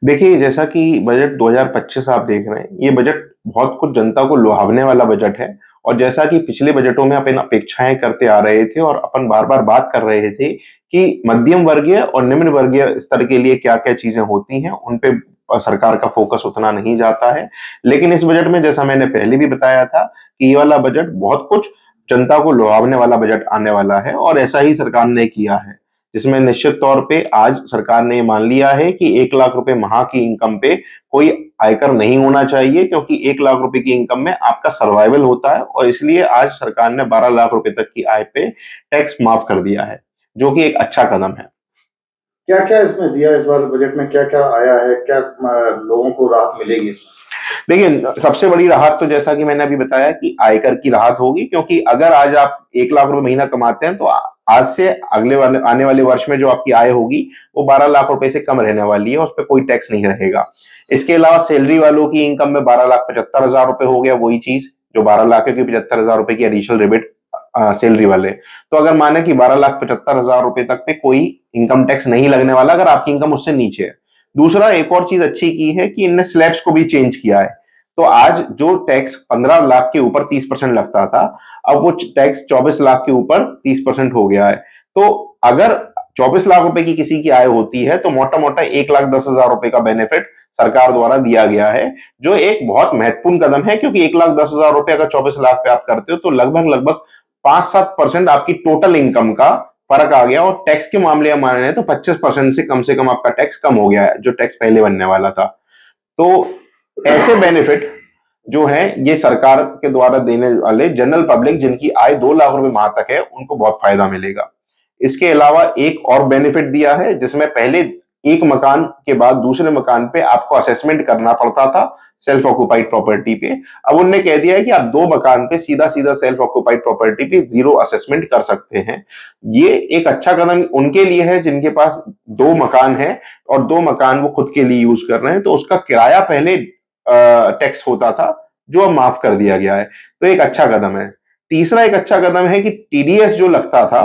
देखिए, जैसा कि बजट 2025 आप देख रहे हैं, ये बजट बहुत कुछ जनता को लुभावने वाला बजट है। और जैसा कि पिछले बजटों में अपन अपेक्षाएँ करते आ रहे थे और अपन बार-बार बात कर रहे थे कि मध्यम वर्गीय और निम्न वर्गीय स्तर के लिए क्या-क्या चीज़ें होती हैं, उन पे सरकार का फ़ोकस उतना नहीं जाता है। लेकिन इस बजट में जैसा मैंने पहले भी बताया था कि ये वाला बजट बहुत कुछ जनता को लुभावने वाला बजट आने वाला है और ऐसा ही सरकार ने किया है। जिसमें निश्चित तौर पे आज सरकार ने ये मान लिया है कि 1 लाख रुपए माह की इनकम पे कोई आयकर नहीं होना चाहिए, क्योंकि 1 लाख रुपए की इनकम में आपका सर्वाइवल होता है और इसलिए आज सरकार ने 12 लाख रुपए तक की आय पे टैक्स माफ कर दिया है, जो कि एक अच्छा कदम है। क्या क्या इसमें दिया, इस बार बजट में क्या क्या आया है, क्या लोगों को राहत मिलेगी इसमें? देखिए, सबसे बड़ी राहत तो जैसा कि मैंने अभी बताया कि आयकर की राहत होगी, क्योंकि अगर आज आप 1 लाख रुपए महीना कमाते हैं तो आज से अगले वाले आने वाले वर्ष में जो आपकी आय होगी वो 12 लाख रुपए से कम रहने वाली है, उस पे कोई टैक्स नहीं रहेगा। इसके अलावा सैलरी वालों की इनकम में 12,75,000 रुपए हो गया, वही चीज जो 12 लाख की 75,000 रुपए की एडिशनल रिबेट सैलरी वाले। तो अगर माने कि 12,75,000 रुपए तक पे कोई इनकम टैक्स नहीं लगने वाला अगर आपकी इनकम उससे नीचे है। दूसरा, एक और चीज अच्छी की है कि इनने स्लैब्स को भी चेंज किया है। तो आज जो टैक्स 15 लाख के ऊपर 30% लगता था, अब वो टैक्स 24 लाख के ऊपर 30% हो गया है। तो अगर 24 लाख रुपए की किसी की आय होती है तो मोटा मोटा 1,10,000 रुपए का बेनिफिट सरकार द्वारा दिया गया है, जो एक बहुत महत्वपूर्ण कदम है, क्योंकि 1,10,000 रुपए अगर 24 लाख पे आप करते हो तो लगभग लगभग 5-7% आपकी टोटल इनकम का फर्क आ गया। और टैक्स के मामले में माने तो 25% से कम आपका टैक्स कम हो गया है, जो टैक्स पहले बनने वाला था। तो ऐसे बेनिफिट जो है ये सरकार के द्वारा देने वाले जनरल पब्लिक जिनकी आय 2 लाख रुपए माह तक है उनको बहुत फायदा मिलेगा। इसके अलावा एक और बेनिफिट दिया है, जिसमें पहले एक मकान के बाद दूसरे मकान पे आपको असेसमेंट करना पड़ता था सेल्फ ऑक्युपाइड प्रॉपर्टी पे। अब उन्होंने कह दिया है कि आप 2 मकान पे सीधा सीधा सेल्फ ऑक्युपाइड प्रॉपर्टी पे जीरो असेसमेंट कर सकते हैं। ये एक अच्छा कदम उनके लिए है जिनके पास 2 मकान है और 2 मकान वो खुद के लिए यूज कर रहे हैं, तो उसका किराया पहले टैक्स होता था, जो अब माफ कर दिया गया है। तो एक अच्छा कदम है। तीसरा एक अच्छा कदम है कि टीडीएस जो लगता था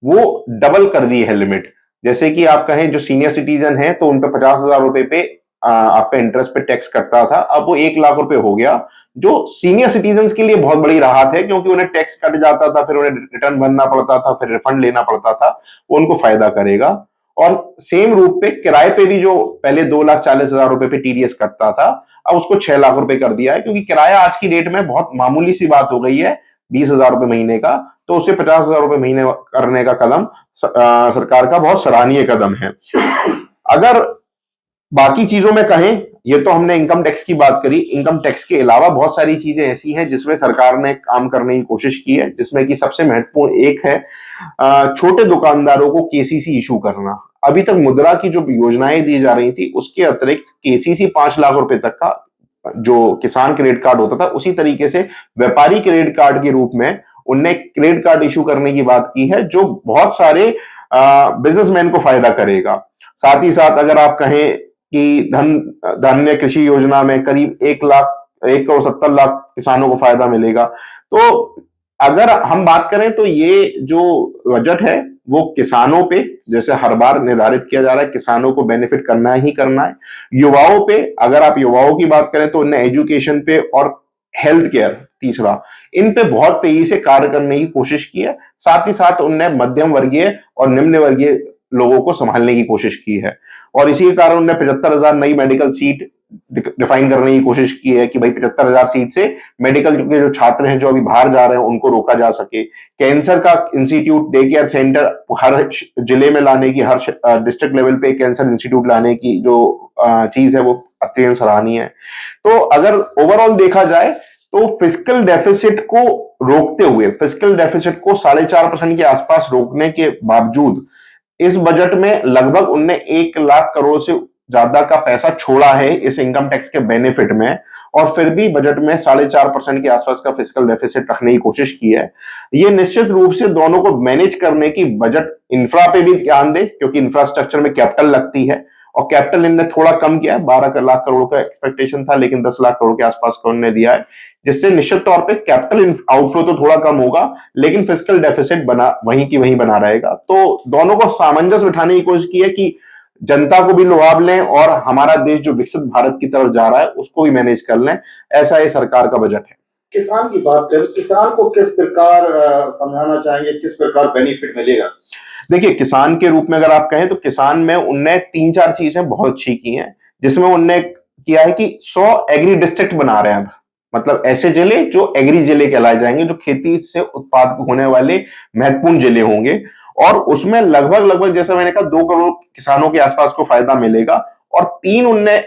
वो डबल कर दी है लिमिट। जैसे कि आप कहें जो सीनियर सिटीजन है तो उन पे 50,000 रुपए पे आपका इंटरेस्ट पे टैक्स करता था, अब वो 1 लाख रुपए हो गया, जो सीनियर सिटीजन के लिए बहुत बड़ी राहत है, क्योंकि उन्हें टैक्स कट जाता था, फिर उन्हें रिटर्न भरना पड़ता था, फिर रिफंड लेना पड़ता था। वो उनको फायदा करेगा। और सेम रूप पे किराए पे भी जो पहले 2,40,000 रुपए पे टीडीएस कटता था, अब उसको 6 लाख रुपए कर दिया है, क्योंकि किराया आज की डेट में बहुत मामूली सी बात हो गई है, 20,000 रुपए महीने का। तो उसे 50,000 रुपए महीने करने का कदम सरकार का बहुत सराहनीय कदम है। अगर बाकी चीजों में कहें, ये तो हमने इनकम टैक्स की बात करी। इनकम टैक्स के अलावा बहुत सारी चीजें ऐसी हैं जिसमें सरकार ने काम करने की कोशिश की है, जिसमें कि सबसे महत्वपूर्ण एक है छोटे दुकानदारों को केसीसी इशू करना। अभी तक मुद्रा की जो योजनाएं दी जा रही थी उसके अतिरिक्त केसीसी 5 लाख रुपए तक का जो किसान क्रेडिट कार्ड होता था, उसी तरीके से व्यापारी क्रेडिट कार्ड के रूप में उनने क्रेडिट कार्ड इशू करने की बात की है, जो बहुत सारे बिजनेसमैन को फायदा करेगा। साथ ही साथ अगर आप कहें कि धन्य कृषि योजना में करीब 1,70,00,000 किसानों को फायदा मिलेगा। तो अगर हम बात करें तो ये जो बजट है वो किसानों पे, जैसे हर बार निर्धारित किया जा रहा है, किसानों को बेनिफिट करना ही करना है। युवाओं पे, अगर आप युवाओं की बात करें तो उन्हें एजुकेशन पे और हेल्थ केयर, तीसरा, इन पे बहुत तेजी से कार्य करने की कोशिश की है। साथ ही साथ उनने मध्यम वर्गीय और निम्न वर्गीय लोगों को संभालने की कोशिश की है। और इसी के कारण उन्होंने 75,000 नई मेडिकल सीट डिफाइन करने की कोशिश की है कि भाई 75,000 सीट से मेडिकल के जो छात्र हैं जो अभी बाहर जा रहे हैं उनको रोका जा सके। कैंसर का इंस्टीट्यूट, डे केयर सेंटर हर जिले में लाने की, हर डिस्ट्रिक्ट लेवल पे कैंसर इंस्टीट्यूट लाने की जो चीज है वो अत्यंत सराहनीय है। तो अगर ओवरऑल देखा जाए तो फिस्कल डेफिसिट को रोकते हुए, फिस्कल डेफिसिट को 4.5% के आसपास रोकने के बावजूद इस बजट में लगभग उनने 1 लाख करोड़ से ज्यादा का पैसा छोड़ा है इस इनकम टैक्स के बेनिफिट में, और फिर भी बजट में 4.5% के आसपास का फिस्कल डेफिसिट रखने की कोशिश की है। ये निश्चित रूप से दोनों को मैनेज करने की, बजट इंफ्रा पे भी ध्यान दे, क्योंकि इंफ्रास्ट्रक्चर में कैपिटल लगती है और कैपिटल इनने थोड़ा कम किया है। 12 लाख करोड़ का एक्सपेक्टेशन था, लेकिन 10 लाख करोड़ के आसपास का उन्होंने दिया है, जिससे निश्चित तौर पे कैपिटल आउटफ्लो तो थोड़ा कम होगा, लेकिन फिस्कल डेफिसिट बना वहीं की वहीं बना रहेगा। तो दोनों को सामंजस्य बिठाने की कोशिश की है कि जनता को भी लुभाव लें और हमारा देश जो विकसित भारत की तरफ जा रहा है उसको भी मैनेज कर लें। ऐसा ये सरकार का बजट है। किसान की बात करें, किसान को किस प्रकार समझाना चाहेंगे, किस प्रकार बेनिफिट मिलेगा? देखिए, किसान के रूप में अगर आप कहें तो किसान में उनने 3-4 चीजें बहुत अच्छी की हैं, जिसमें उनने किया है कि 100 एग्री डिस्ट्रिक्ट बना रहे हैं अब। मतलब ऐसे जिले जो एग्री जिले कहलाए जाएंगे, जो खेती से उत्पाद होने वाले महत्वपूर्ण जिले होंगे, और उसमें लगभग लगभग जैसा मैंने कहा 2 करोड़ किसानों के आसपास को फायदा मिलेगा। और 3 उनने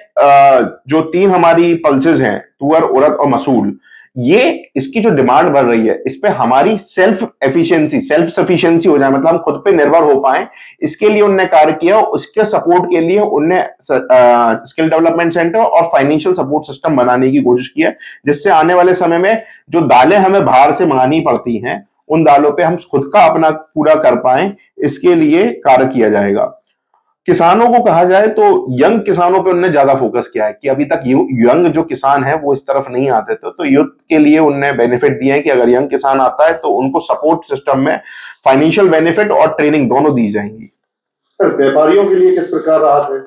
जो 3 हमारी पल्सेस हैं, तुअर, उड़द और मसूर, ये इसकी जो डिमांड बढ़ रही है, इस पे हमारी सेल्फ एफिशिएंसी, सेल्फ सफिशिएंसी हो जाए, मतलब हम खुद पे निर्भर हो पाए, इसके लिए उनने कार्य किया। उसके सपोर्ट के लिए उनने स्किल डेवलपमेंट सेंटर और फाइनेंशियल सपोर्ट सिस्टम बनाने की कोशिश की है, जिससे आने वाले समय में जो दालें हमें बाहर से मंगानी पड़ती हैं, उन दालों पे हम खुद का अपना पूरा कर पाए, इसके लिए कार्य किया जाएगा। किसानों को कहा जाए तो यंग किसानों पे उनने ज्यादा फोकस किया है कि अभी तक यंग जो किसान है वो इस तरफ नहीं आते थे, तो यूथ के लिए उनने बेनिफिट दिए हैं कि अगर यंग किसान आता है तो उनको सपोर्ट सिस्टम में फाइनेंशियल बेनिफिट और ट्रेनिंग दोनों दी जाएंगी। सर, व्यापारियों के लिए किस प्रकार राहत है?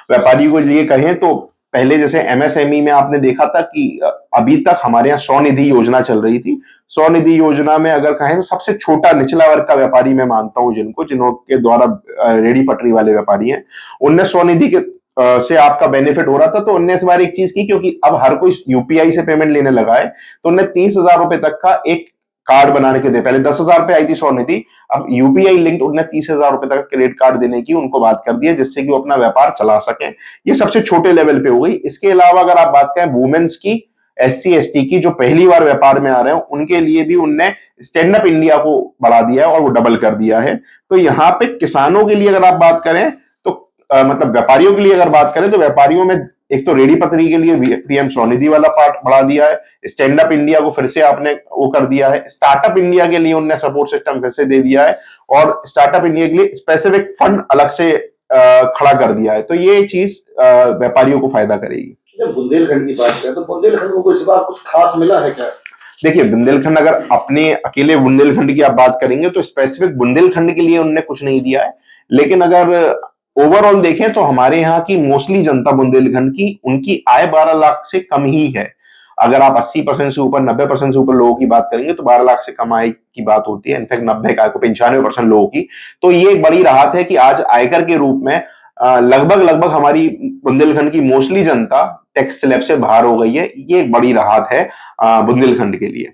व्यापारियों को लिए कहें तो पहले जैसे एमएसएमई में आपने देखा था कि अभी तक हमारे यहाँ स्वनिधि योजना चल रही थी। स्वनिधि योजना में अगर कहें तो सबसे छोटा निचला वर्ग का व्यापारी मैं मानता हूं, जिनके द्वारा रेडी पटरी वाले व्यापारी हैं, उनने स्वनिधि के से आपका बेनिफिट हो रहा था। तो उनने इस बार एक चीज की, क्योंकि अब हर कोई यूपीआई से पेमेंट लेने लगा है, तो उनने 30,000 रुपए तक का एक कार्ड बनाने के दिए। पहले 10,000 रुपए आई थी स्वनिधि, अब यूपीआई लिंक्ड उनने 30,000 रुपए तक क्रेडिट कार्ड देने की उनको बात कर दी है, जिससे कि वो अपना व्यापार चला सकें। ये सबसे छोटे लेवल पे हो गई। इसके अलावा अगर आप बात करें वुमेन्स की, एससी एसटी की, जो पहली बार व्यापार में आ रहे हैं, उनके लिए भी उनने स्टैंड अप इंडिया को बढ़ा दिया है और वो डबल कर दिया है। तो यहाँ पे किसानों के लिए अगर आप बात करें तो मतलब व्यापारियों के लिए अगर बात करें तो व्यापारियों में एक तो रेडी पटरी के लिए पीएम स्वनिधि वाला पार्ट बढ़ा दिया है, स्टैंड अप इंडिया को फिर से आपने वो कर दिया है, स्टार्टअप इंडिया के लिए उनने सपोर्ट सिस्टम फिर से दे दिया है, और स्टार्टअप इंडिया के लिए स्पेसिफिक फंड अलग से खड़ा कर दिया है। तो ये चीज व्यापारियों को फायदा करेगी। जब बुंदेलखंड की बात करें तो बुंदेलखंड को इस बार कुछ खास मिला है क्या? देखिए, बुंदेलखंड अगर अपने अकेले बुंदेलखंड की आप बात करेंगे तो स्पेसिफिक बुंदेलखंड के लिए उन्होंने कुछ नहीं दिया है, लेकिन अगर ओवरऑल देखें तो हमारे यहाँ की मोस्टली जनता बुंदेलखंड की, उनकी आय 12 लाख से कम ही है। अगर आप 80% से ऊपर, 90% से ऊपर लोगों की बात करेंगे तो 12 लाख से कम आय की बात होती है, इनफैक्ट 90 का 95% लोगों की। तो ये एक बड़ी राहत है कि आज आयकर के रूप में लगभग लगभग हमारी बुंदेलखंड की मोस्टली जनता टैक्स स्लैब से बाहर हो गई है। ये एक बड़ी राहत है बुंदेलखंड के लिए।